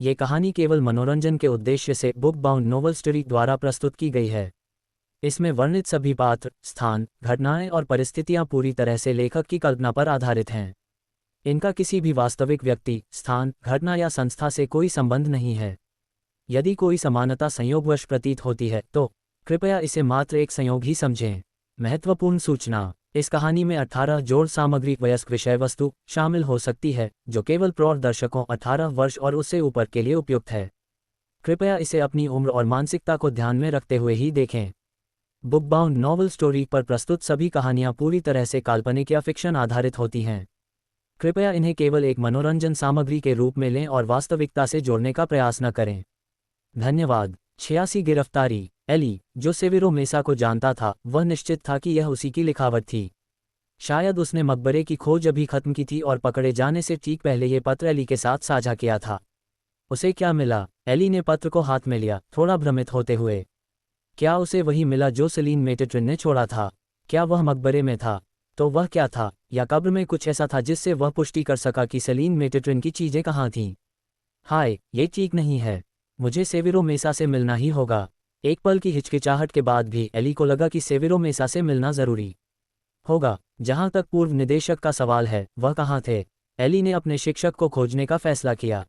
ये कहानी केवल मनोरंजन के उद्देश्य से बुक बाउंड नोवेल स्टोरी द्वारा प्रस्तुत की गई है। इसमें वर्णित सभी पात्र, स्थान, घटनाएं और परिस्थितियां पूरी तरह से लेखक की कल्पना पर आधारित हैं। इनका किसी भी वास्तविक व्यक्ति, स्थान, घटना या संस्था से कोई संबंध नहीं है। यदि कोई समानता संयोगवश प्रतीत होती है तो कृपया इसे मात्र एक संयोग ही समझें। महत्वपूर्ण सूचना: इस कहानी में 18 जोड़ सामग्री वयस्क विषय वस्तु शामिल हो सकती है, जो केवल प्रौढ़ दर्शकों 18 वर्ष और उससे ऊपर के लिए उपयुक्त है। कृपया इसे अपनी उम्र और मानसिकता को ध्यान में रखते हुए ही देखें। बुक बाउंड नॉवल स्टोरी पर प्रस्तुत सभी कहानियां पूरी तरह से काल्पनिक या फिक्शन आधारित होती हैं। कृपया इन्हें केवल एक मनोरंजन सामग्री के रूप में लें और वास्तविकता से जोड़ने का प्रयास न करें। धन्यवाद। 86 गिरफ्तारी। एली, जो सेवेरो मेसा को जानता था, वह निश्चित था कि यह उसी की लिखावट थी। शायद उसने मकबरे की खोज अभी खत्म की थी और पकड़े जाने से ठीक पहले ये पत्र एली के साथ साझा किया था। उसे क्या मिला? एली ने पत्र को हाथ में लिया, थोड़ा भ्रमित होते हुए। क्या उसे वही मिला जो सेलिन मेटेट्रिन ने छोड़ा था? क्या वह मकबरे में था? तो वह क्या था? या कब्र में कुछ ऐसा था जिससे वह पुष्टि कर सका कि सेलिन मेटेट्रिन की चीजें कहाँ थीं? हाय, ये ठीक नहीं है। मुझे सेवेरो मेसा से मिलना ही होगा। एक पल की हिचकिचाहट के बाद भी एली को लगा कि सेवेरो मेसा से मिलना जरूरी होगा। जहां तक पूर्व निदेशक का सवाल है, वह कहाँ थे? एली ने अपने शिक्षक को खोजने का फैसला किया।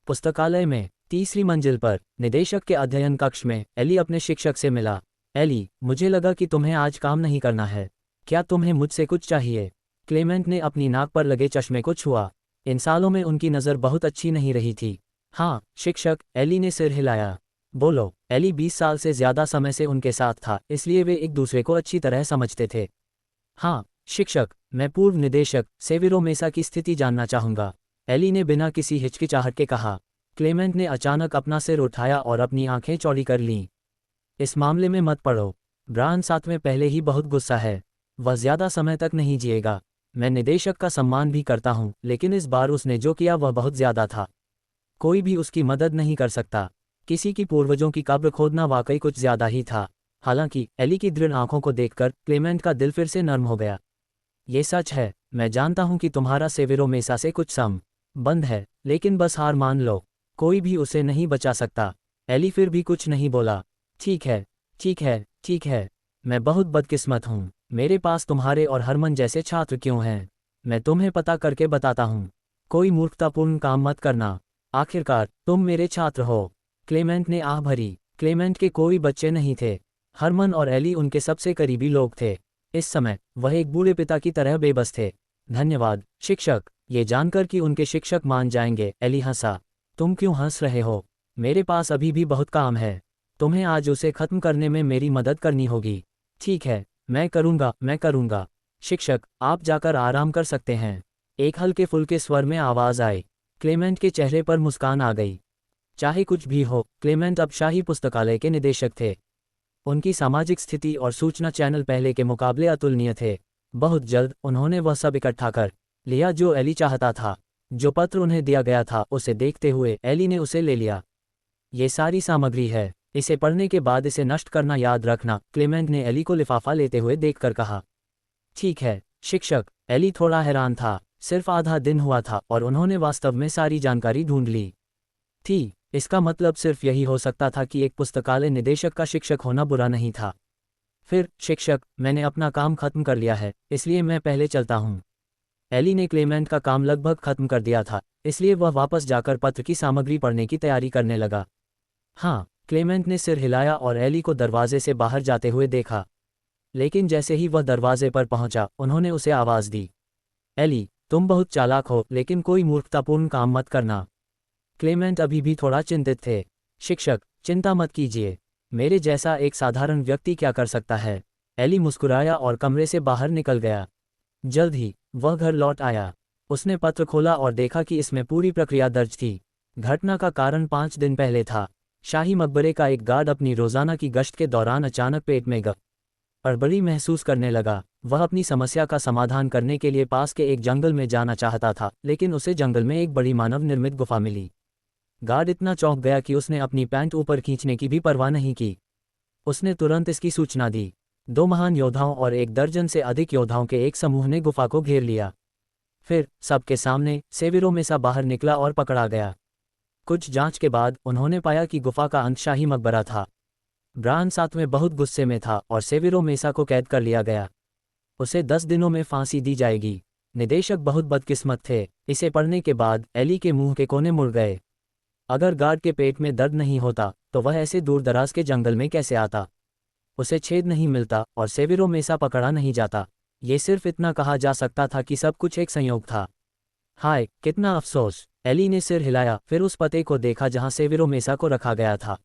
पुस्तकालय में, तीसरी मंजिल पर, निदेशक के अध्ययन कक्ष में, एली अपने शिक्षक से मिला। एली, मुझे लगा कि तुम्हें आज काम नहीं करना है। क्या तुम्हें मुझसे कुछ चाहिए? क्लेमेंट ने अपनी नाक पर लगे चश्मे को छुआ। इन सालों में उनकी नज़र बहुत अच्छी नहीं रही थी। हाँ, शिक्षक, एली ने सिर हिलाया। बोलो। एली 20 साल से ज्यादा समय से उनके साथ था, इसलिए वे एक दूसरे को अच्छी तरह समझते थे। हाँ, शिक्षक, मैं पूर्व निदेशक सेवेरो मेसा की स्थिति जानना चाहूंगा, एली ने बिना किसी हिचकिचाहट के कहा। क्लेमेंट ने अचानक अपना सिर उठाया और अपनी आंखें चौड़ी कर लीं। इस मामले में मत पड़ो। ब्रायन साथ में पहले ही बहुत गुस्सा है। वह ज्यादा समय तक नहीं जिएगा। मैं निदेशक का सम्मान भी करता हूँ, लेकिन इस बार उसने जो किया वह बहुत ज्यादा था। कोई भी उसकी मदद नहीं कर सकता। किसी की पूर्वजों की कब्र खोदना वाकई कुछ ज्यादा ही था। हालांकि एली की दृढ़ आंखों को देखकर क्लेमेंट का दिल फिर से नर्म हो गया। ये सच है, मैं जानता हूं कि तुम्हारा सेवेरो मेसा से कुछ संबंध है, लेकिन बस हार मान लो। कोई भी उसे नहीं बचा सकता। एली फिर भी कुछ नहीं बोला। ठीक है, ठीक है, ठीक है। मैं बहुत बदकिस्मत हूँ। मेरे पास तुम्हारे और हरमन जैसे छात्र क्यों हैं? मैं तुम्हें पता करके बताता हूँ। कोई मूर्खतापूर्ण काम मत करना। आखिरकार तुम मेरे छात्र हो। क्लेमेंट ने आह भरी। क्लेमेंट के कोई बच्चे नहीं थे। हरमन और एली उनके सबसे करीबी लोग थे। इस समय वह एक बूढ़े पिता की तरह बेबस थे। धन्यवाद, शिक्षक। ये जानकर कि उनके शिक्षक मान जाएंगे, एली हंसा। तुम क्यों हंस रहे हो? मेरे पास अभी भी बहुत काम है। तुम्हें आज उसे खत्म करने में मेरी मदद करनी होगी। ठीक है, मैं करूँगा। शिक्षक, आप जाकर आराम कर सकते हैं। एक हल्के फुल्के स्वर में आवाज आई। क्लेमेंट के चेहरे पर मुस्कान आ गई। चाहे कुछ भी हो, क्लेमेंट अब शाही पुस्तकालय के निदेशक थे। उनकी सामाजिक स्थिति और सूचना चैनल पहले के मुकाबले अतुलनीय थे। बहुत जल्द उन्होंने वह सब इकट्ठा कर लिया जो एली चाहता था। जो पत्र उन्हें दिया गया था, उसे देखते हुए एली ने उसे ले लिया। ये सारी सामग्री है। इसे पढ़ने के बाद इसे नष्ट करना याद रखना, क्लेमेंट ने एली को लिफाफा लेते हुए देखकर कहा। ठीक है, शिक्षक। एली थोड़ा हैरान था। सिर्फ आधा दिन हुआ था और उन्होंने वास्तव में सारी जानकारी ढूंढ ली थी। इसका मतलब सिर्फ यही हो सकता था कि एक पुस्तकालय निदेशक का शिक्षक होना बुरा नहीं था। फिर, शिक्षक, मैंने अपना काम खत्म कर लिया है, इसलिए मैं पहले चलता हूँ। एली ने क्लेमेंट का काम लगभग खत्म कर दिया था, इसलिए वह वापस जाकर पत्र की सामग्री पढ़ने की तैयारी करने लगा। हाँ, क्लेमेंट ने सिर हिलाया और एली को दरवाजे से बाहर जाते हुए देखा। लेकिन जैसे ही वह दरवाजे पर पहुंचा, उन्होंने उसे आवाज दी। एली, तुम बहुत चालाक हो, लेकिन कोई मूर्खतापूर्ण काम मत करना। क्लेमेंट अभी भी थोड़ा चिंतित थे। शिक्षक, चिंता मत कीजिए। मेरे जैसा एक साधारण व्यक्ति क्या कर सकता है? एली मुस्कुराया और कमरे से बाहर निकल गया। जल्द ही वह घर लौट आया। उसने पत्र खोला और देखा कि इसमें पूरी प्रक्रिया दर्ज थी। घटना का कारण 5 दिन पहले था। शाही मकबरे का एक गार्ड अपनी रोजाना की गश्त के दौरान अचानक पेट में गड़बड़ी महसूस करने लगा। वह अपनी समस्या का समाधान करने के लिए पास के एक जंगल में जाना चाहता था, लेकिन उसे जंगल में एक बड़ी मानव निर्मित गुफा मिली। गार्ड इतना चौंक गया कि उसने अपनी पैंट ऊपर खींचने की भी परवाह नहीं की। उसने तुरंत इसकी सूचना दी। 2 महान योद्धाओं और 1 दर्जन से अधिक योद्धाओं के एक समूह ने गुफा को घेर लिया। फिर सबके सामने सेवेरो मेसा बाहर निकला और पकड़ा गया। कुछ जांच के बाद उन्होंने पाया कि गुफा का अंत शाही मकबरा था। ब्रायन साथ में बहुत गुस्से में था और सेविरो मेसा को कैद कर लिया गया। उसे 10 दिनों में फांसी दी जाएगी। निदेशक बहुत बदकिस्मत थे। इसे पढ़ने के बाद एली के मुंह के कोने मुड़ गए। अगर गार्ड के पेट में दर्द नहीं होता तो वह ऐसे दूर दराज के जंगल में कैसे आता? उसे छेद नहीं मिलता और सेविरो मेसा पकड़ा नहीं जाता। ये सिर्फ इतना कहा जा सकता था कि सब कुछ एक संयोग था। हाय, कितना अफसोस। एली ने सिर हिलाया, फिर उस पते को देखा जहां सेविरो मेसा को रखा गया था।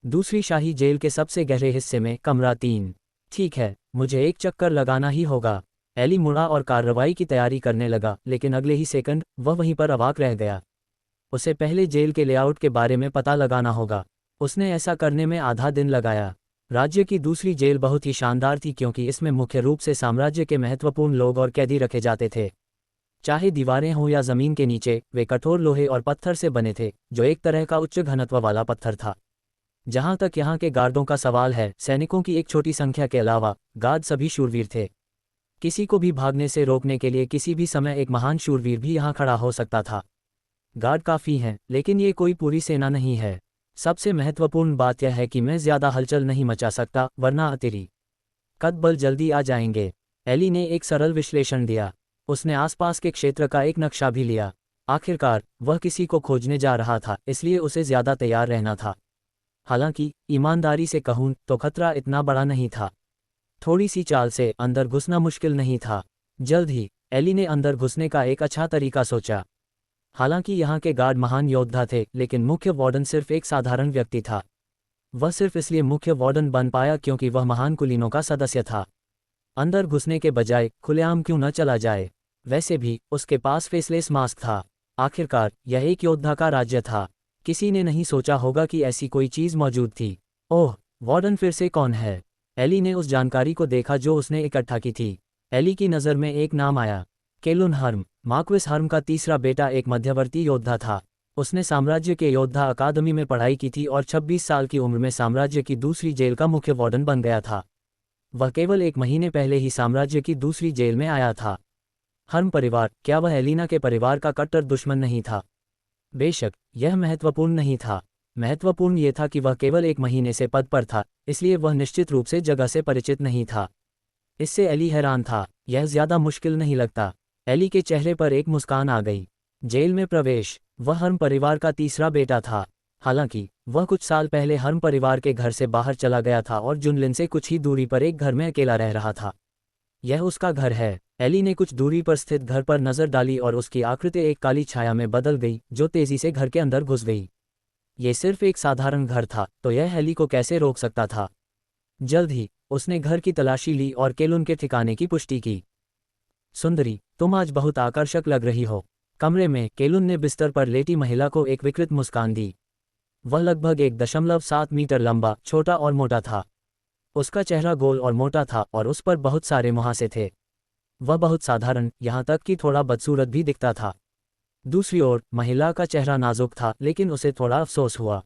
दूसरी शाही जेल के सबसे गहरे हिस्से में, कमरा 3। ठीक है, मुझे एक चक्कर लगाना ही होगा। एली मुड़ा और कार्रवाई की तैयारी करने लगा, लेकिन अगले ही सेकंड वह वहीं पर अवाक रह गया। उसे पहले जेल के लेआउट के बारे में पता लगाना होगा। उसने ऐसा करने में आधा दिन लगाया। राज्य की दूसरी जेल बहुत ही शानदार थी क्योंकि इसमें मुख्य रूप से साम्राज्य के महत्वपूर्ण लोग और कैदी रखे जाते थे। चाहे दीवारें हों या जमीन के नीचे, वे कठोर लोहे और पत्थर से बने थे, जो एक तरह का उच्च घनत्व वाला पत्थर था। जहां तक यहाँ के गार्डों का सवाल है, सैनिकों की एक छोटी संख्या के अलावा गार्ड सभी शूरवीर थे। किसी को भी भागने से रोकने के लिए किसी भी समय एक महान शूरवीर भी यहाँ खड़ा हो सकता था। गार्ड काफ़ी हैं, लेकिन ये कोई पूरी सेना नहीं है। सबसे महत्वपूर्ण बात यह है कि मैं ज़्यादा हलचल नहीं मचा सकता, वरना अतिरी कदबल जल्दी आ जाएंगे। एली ने एक सरल विश्लेषण दिया। उसने आसपास के क्षेत्र का एक नक्शा भी लिया। आखिरकार वह किसी को खोजने जा रहा था, इसलिए उसे ज़्यादा तैयार रहना था। हालांकि ईमानदारी से कहूं तो खतरा इतना बड़ा नहीं था। थोड़ी सी चाल से अंदर घुसना मुश्किल नहीं था। जल्द ही एली ने अंदर घुसने का एक अच्छा तरीका सोचा। हालांकि यहाँ के गार्ड महान योद्धा थे, लेकिन मुख्य वार्डन सिर्फ एक साधारण व्यक्ति था। वह सिर्फ इसलिए मुख्य वार्डन बन पाया क्योंकि वह महान कुलीनों का सदस्य था। अंदर घुसने के बजाय खुलेआम क्यों न चला जाए? वैसे भी उसके पास फेसलेस मास्क था। आखिरकार यह एक योद्धा का राज्य था। किसी ने नहीं सोचा होगा कि ऐसी कोई चीज़ मौजूद थी। ओह, वार्डन फिर से कौन है? एली ने उस जानकारी को देखा जो उसने इकट्ठा की थी। एली की नज़र में एक नाम आया, केलुन हर्म। मार्क्विस हर्म का तीसरा बेटा एक मध्यवर्ती योद्धा था। उसने साम्राज्य के योद्धा अकादमी में पढ़ाई की थी और 26 साल की उम्र में साम्राज्य की दूसरी जेल का मुख्य वार्डन बन गया था। वह केवल 1 महीने पहले ही साम्राज्य की दूसरी जेल में आया था। हर्म परिवार, क्या वह एलिना के परिवार का कट्टर दुश्मन नहीं था? बेशक, यह महत्वपूर्ण नहीं था। महत्वपूर्ण यह था कि वह केवल 1 महीने से पद पर था, इसलिए वह निश्चित रूप से जगह से परिचित नहीं था। इससे एली हैरान था। यह ज्यादा मुश्किल नहीं लगता। एली के चेहरे पर एक मुस्कान आ गई। जेल में प्रवेश। वह हर्म परिवार का तीसरा बेटा था। हालांकि वह कुछ साल पहले हर्म परिवार के घर से बाहर चला गया था और जुनलिन से कुछ ही दूरी पर एक घर में अकेला रह रहा था। यह उसका घर है। एली ने कुछ दूरी पर स्थित घर पर नजर डाली और उसकी आकृति एक काली छाया में बदल गई, जो तेजी से घर के अंदर घुस गई। ये सिर्फ एक साधारण घर था, तो यह एली को कैसे रोक सकता था? जल्द ही उसने घर की तलाशी ली और केलुन के ठिकाने की पुष्टि की। सुंदरी, तुम आज बहुत आकर्षक लग रही हो। कमरे में केलुन ने बिस्तर पर लेटी महिला को एक विकृत मुस्कान दी। वह लगभग 1.7 मीटर लंबा, छोटा और मोटा था। उसका चेहरा गोल और मोटा था और उस पर बहुत सारे मुहासे थे। वह बहुत साधारण, यहाँ तक कि थोड़ा बदसूरत भी दिखता था। दूसरी ओर महिला का चेहरा नाजुक था, लेकिन उसे थोड़ा अफसोस हुआ।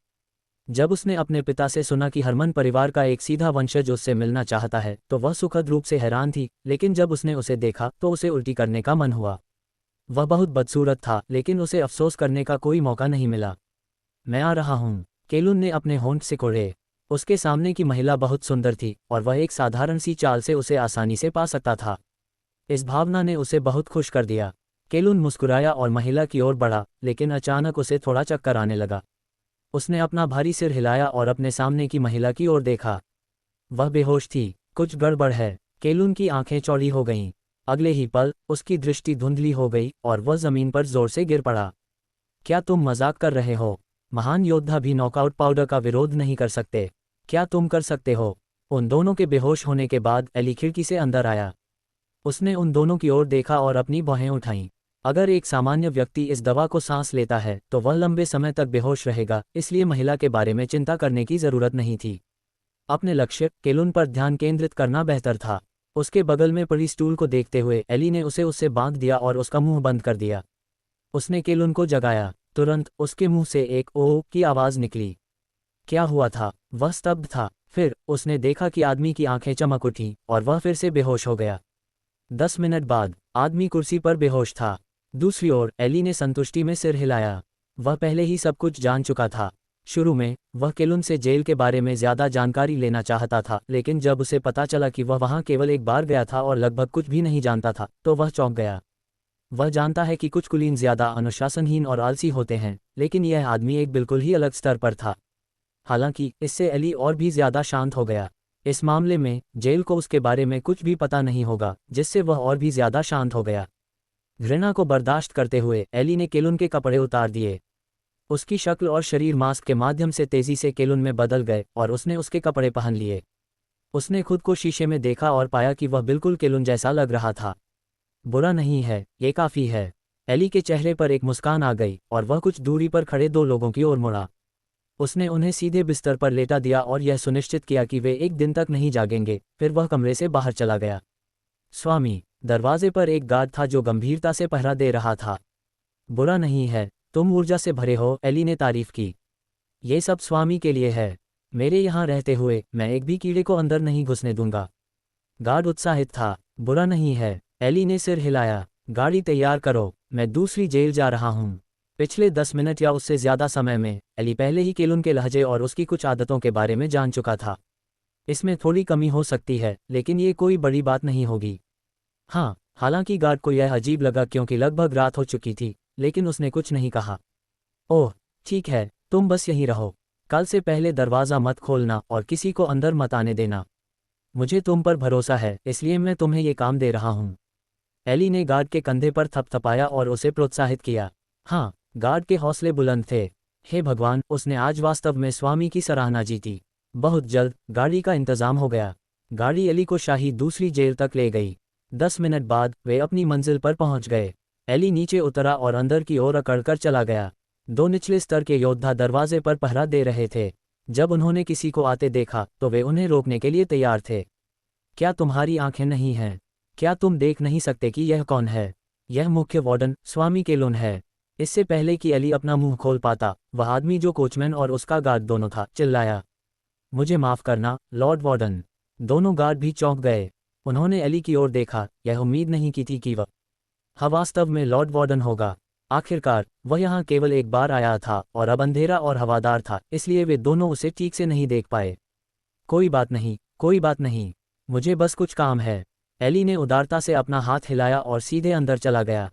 जब उसने अपने पिता से सुना कि हरमन परिवार का एक सीधा वंशज उससे मिलना चाहता है, तो वह सुखद रूप से हैरान थी, लेकिन जब उसने उसे देखा तो उसे उल्टी करने का मन हुआ। वह बहुत बदसूरत था, लेकिन उसे अफसोस करने का कोई मौका नहीं मिला। मैं आ रहा हूँ। केलुन ने अपने होंठ सिकोड़े। उसके सामने की महिला बहुत सुंदर थी और वह एक साधारण सी चाल से उसे आसानी से पा सकता था। इस भावना ने उसे बहुत खुश कर दिया। केलुन मुस्कुराया और महिला की ओर बढ़ा, लेकिन अचानक उसे थोड़ा चक्कर आने लगा। उसने अपना भारी सिर हिलाया और अपने सामने की महिला की ओर देखा। वह बेहोश थी। कुछ गड़बड़ है। केलुन की आंखें चौड़ी हो गईं। अगले ही पल उसकी दृष्टि धुंधली हो गई और वह जमीन पर जोर से गिर पड़ा। क्या तुम मजाक कर रहे हो? महान योद्धा भी नॉकआउट पाउडर का विरोध नहीं कर सकते। क्या तुम कर सकते हो? उन दोनों के बेहोश होने के बाद एली खिड़की से अंदर आया। उसने उन दोनों की ओर देखा और अपनी भौहें उठाईं। अगर एक सामान्य व्यक्ति इस दवा को सांस लेता है तो वह लंबे समय तक बेहोश रहेगा, इसलिए महिला के बारे में चिंता करने की जरूरत नहीं थी। अपने लक्ष्य केलुन पर ध्यान केंद्रित करना बेहतर था। उसके बगल में पड़ी स्टूल को देखते हुए एली ने उसे उससे बांध दिया और उसका मुंह बंद कर दिया। उसने केलुन को जगाया। तुरंत उसके मुंह से एक ओह की आवाज निकली। क्या हुआ था? वह स्तब्ध था। फिर उसने देखा कि आदमी की आंखें चमक उठीं और वह फिर से बेहोश हो गया। 10 मिनट बाद आदमी कुर्सी पर बेहोश था। दूसरी ओर एली ने संतुष्टि में सिर हिलाया। वह पहले ही सब कुछ जान चुका था। शुरू में वह केलुन से जेल के बारे में ज़्यादा जानकारी लेना चाहता था, लेकिन जब उसे पता चला कि वह वहां केवल एक बार गया था और लगभग कुछ भी नहीं जानता था, तो वह चौंक गया। वह जानता है कि कुछ कुलीन ज़्यादा अनुशासनहीन और आलसी होते हैं, लेकिन यह आदमी एक बिल्कुल ही अलग स्तर पर था। हालांकि इससे एली और भी ज़्यादा शांत हो गया। इस मामले में जेल को उसके बारे में कुछ भी पता नहीं होगा, जिससे वह और भी ज़्यादा शांत हो गया। घृणा को बर्दाश्त करते हुए एली ने केलुन के कपड़े उतार दिए। उसकी शक्ल और शरीर मास्क के माध्यम से तेजी से केलुन में बदल गए और उसने उसके कपड़े पहन लिए। उसने खुद को शीशे में देखा और पाया कि वह बिल्कुल केलुन जैसा लग रहा था। बुरा नहीं है, ये काफ़ी है। एली के चेहरे पर एक मुस्कान आ गई और वह कुछ दूरी पर खड़े दो लोगों की ओर मुड़ा। उसने उन्हें सीधे बिस्तर पर लेटा दिया और यह सुनिश्चित किया कि वे एक दिन तक नहीं जागेंगे। फिर वह कमरे से बाहर चला गया। स्वामी, दरवाजे पर एक गार्ड था जो गंभीरता से पहरा दे रहा था। बुरा नहीं है, तुम ऊर्जा से भरे हो, एली ने तारीफ की। ये सब स्वामी के लिए है। मेरे यहाँ रहते हुए मैं एक भी कीड़े को अंदर नहीं घुसने दूंगा। गार्ड उत्साहित था। बुरा नहीं है, एली ने सिर हिलाया। गाड़ी तैयार करो, मैं दूसरी जेल जा रहा हूँ। पिछले 10 मिनट या उससे ज़्यादा समय में एली पहले ही केलुन के लहजे और उसकी कुछ आदतों के बारे में जान चुका था। इसमें थोड़ी कमी हो सकती है, लेकिन ये कोई बड़ी बात नहीं होगी। हाँ, हालांकि गार्ड को यह अजीब लगा क्योंकि लगभग रात हो चुकी थी, लेकिन उसने कुछ नहीं कहा। ओह, ठीक है, तुम बस यहीं रहो। कल से पहले दरवाज़ा मत खोलना और किसी को अंदर मत आने देना। मुझे तुम पर भरोसा है, इसलिए मैं तुम्हें ये काम दे रहा हूँ। एली ने गार्ड के कंधे पर थपथपाया और उसे प्रोत्साहित किया। हाँ, गार्ड के हौसले बुलंद थे। हे भगवान, उसने आज वास्तव में स्वामी की सराहना जीती। बहुत जल्द गाड़ी का इंतजाम हो गया। गाड़ी एली को शाही दूसरी जेल तक ले गई। 10 मिनट बाद वे अपनी मंजिल पर पहुंच गए। एली नीचे उतरा और अंदर की ओर अकड़कर चला गया। 2 निचले स्तर के योद्धा दरवाजे पर पहरा दे रहे थे। जब उन्होंने किसी को आते देखा तो वे उन्हें रोकने के लिए तैयार थे। क्या तुम्हारी आंखें नहीं हैं? क्या तुम देख नहीं सकते कि यह कौन है? यह मुख्य वार्डन स्वामी केलुन है। इससे पहले कि एली अपना मुंह खोल पाता, वह आदमी जो कोचमैन और उसका गार्ड दोनों था, चिल्लाया, मुझे माफ़ करना, लॉर्ड वार्डन। दोनों गार्ड भी चौंक गए। उन्होंने एली की ओर देखा। यह उम्मीद नहीं की थी कि वह वास्तव में लॉर्ड वार्डन होगा। आखिरकार वह यहाँ केवल एक बार आया था और अब अंधेरा और हवादार था, इसलिए वे दोनों उसे ठीक से नहीं देख पाए। कोई बात नहीं, कोई बात नहीं, मुझे बस कुछ काम है। एली ने उदारता से अपना हाथ हिलाया और सीधे अंदर चला गया।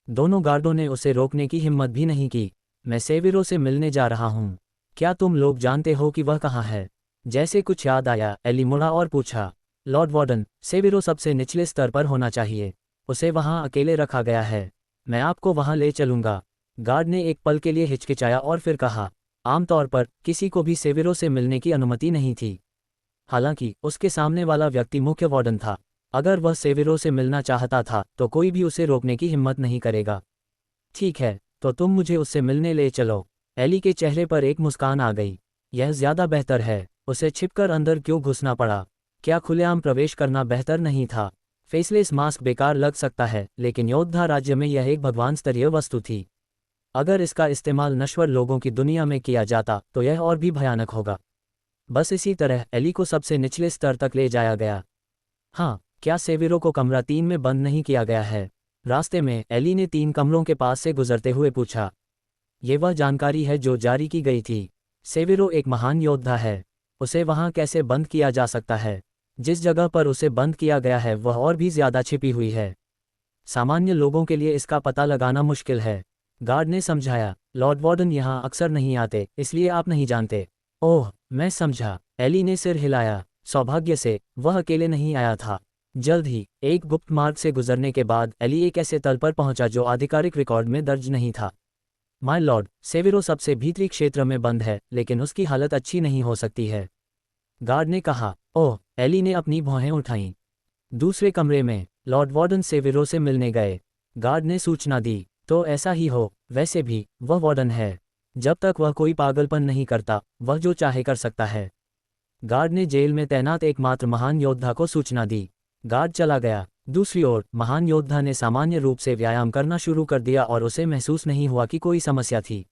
दोनों गार्डों ने उसे रोकने की हिम्मत भी नहीं की। मैं सेविरो से मिलने जा रहा हूँ। क्या तुम लोग जानते हो कि वह कहाँ है? जैसे कुछ याद आया, एली मुड़ा और पूछा, लॉर्ड वार्डन, सेविरो सबसे निचले स्तर पर होना चाहिए। उसे वहाँ अकेले रखा गया है। मैं आपको वहाँ ले चलूँगा। गार्ड ने एक पल के लिए हिचकिचाया और फिर कहा, आमतौर पर किसी को भी सेविरो से मिलने की अनुमति नहीं थी। हालांकि उसके सामने वाला व्यक्ति मुख्य वार्डन था। अगर वह सेविरो से मिलना चाहता था तो कोई भी उसे रोकने की हिम्मत नहीं करेगा। ठीक है, तो तुम मुझे उससे मिलने ले चलो। एली के चेहरे पर एक मुस्कान आ गई। यह ज़्यादा बेहतर है। उसे छिपकर अंदर क्यों घुसना पड़ा? क्या खुलेआम प्रवेश करना बेहतर नहीं था? फेसलेस मास्क बेकार लग सकता है, लेकिन योद्धा राज्य में यह एक भगवान स्तरीय वस्तु थी। अगर इसका इस्तेमाल नश्वर लोगों की दुनिया में किया जाता तो यह और भी भयानक होगा। बस इसी तरह एली को सबसे निचले स्तर तक ले जाया गया। हाँ, क्या सेविरो को कमरा 3 में बंद नहीं किया गया है? रास्ते में एली ने 3 कमरों के पास से गुजरते हुए पूछा। ये वह जानकारी है जो जारी की गई थी। सेविरो एक महान योद्धा है। उसे वहाँ कैसे बंद किया जा सकता है? जिस जगह पर उसे बंद किया गया है वह और भी ज़्यादा छिपी हुई है। सामान्य लोगों के लिए इसका पता लगाना मुश्किल है। गार्ड ने समझाया, लॉर्ड वार्डन यहाँ अक्सर नहीं आते, इसलिए आप नहीं जानते। ओह, मैं समझा। एली ने सिर हिलाया। सौभाग्य से वह अकेले नहीं आया था। जल्द ही एक गुप्त मार्ग से गुजरने के बाद एली एक ऐसे तल पर पहुंचा जो आधिकारिक रिकॉर्ड में दर्ज नहीं था। माय लॉर्ड, सेविरो सबसे भीतरी क्षेत्र में बंद है, लेकिन उसकी हालत अच्छी नहीं हो सकती है। गार्ड ने कहा। ओह, एली ने अपनी भौहें उठाईं। दूसरे कमरे में लॉर्ड वार्डन सेविरो से मिलने गए। गार्ड ने सूचना दी, तो ऐसा ही हो। वैसे भी वह वार्डन है। जब तक वह कोई पागलपन नहीं करता, वह जो चाहे कर सकता है। गार्ड ने जेल में तैनात एकमात्र महान योद्धा को सूचना दी। गार्ड चला गया। दूसरी ओर महान योद्धा ने सामान्य रूप से व्यायाम करना शुरू कर दिया और उसे महसूस नहीं हुआ कि कोई समस्या थी।